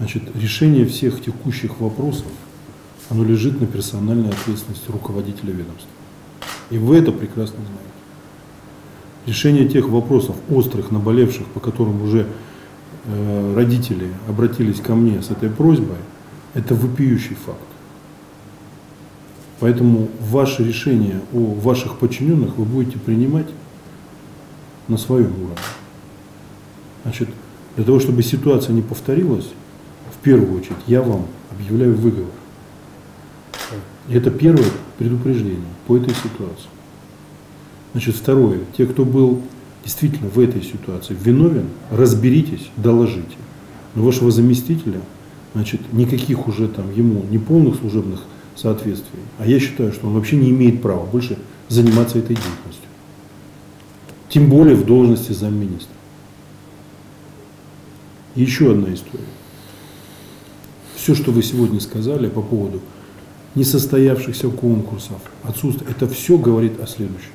Значит, решение всех текущих вопросов, оно лежит на персональной ответственности руководителя ведомства. И вы это прекрасно знаете. Решение тех вопросов, острых, наболевших, по которым уже родители обратились ко мне с этой просьбой, это вопиющий факт. Поэтому ваши решения о ваших подчиненных вы будете принимать на своем уровне. Значит, для того, чтобы ситуация не повторилась, в первую очередь я вам объявляю выговор. И это первое предупреждение по этой ситуации. Значит, второе. Те, кто был действительно в этой ситуации виновен, разберитесь, доложите. Но вашего заместителя, значит, никаких уже там ему неполных служебных соответствий. А я считаю, что он вообще не имеет права больше заниматься этой деятельностью. Тем более в должности замминистра. Еще одна история. Все, что вы сегодня сказали по поводу несостоявшихся конкурсов, отсутствия, это все говорит о следующем.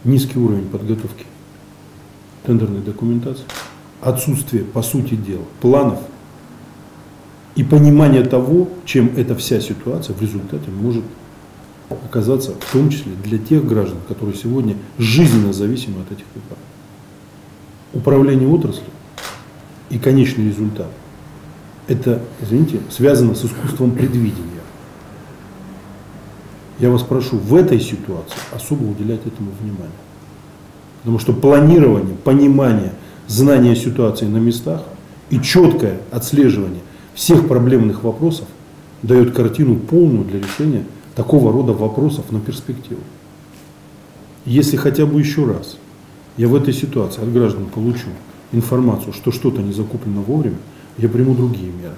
Низкий уровень подготовки тендерной документации, отсутствие, по сути дела, планов и понимание того, чем эта вся ситуация в результате может оказаться, в том числе для тех граждан, которые сегодня жизненно зависимы от этих препаратов. Управление отраслью и конечный результат – это, извините, связано с искусством предвидения. Я вас прошу в этой ситуации особо уделять этому внимание. Потому что планирование, понимание, знание ситуации на местах и четкое отслеживание всех проблемных вопросов дает картину полную для решения такого рода вопросов на перспективу. Если хотя бы еще раз я в этой ситуации от граждан получу информацию, что что-то не закуплено вовремя, я приму другие меры.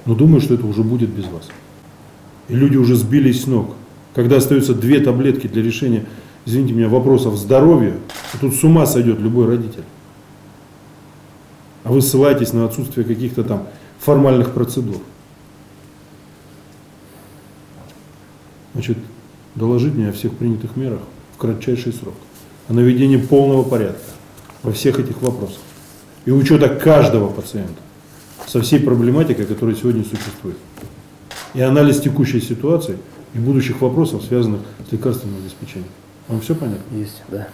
Но думаю, что это уже будет без вас. И люди уже сбились с ног. Когда остаются 2 таблетки для решения, извините меня, вопросов здоровья, тут с ума сойдет любой родитель. А вы ссылаетесь на отсутствие каких-то там формальных процедур. Значит, доложить мне о всех принятых мерах в кратчайший срок. О наведении полного порядка во всех этих вопросах. И учета каждого пациента со всей проблематикой, которая сегодня существует. И анализ текущей ситуации и будущих вопросов, связанных с лекарственным обеспечением. Вам все понятно? Есть, да.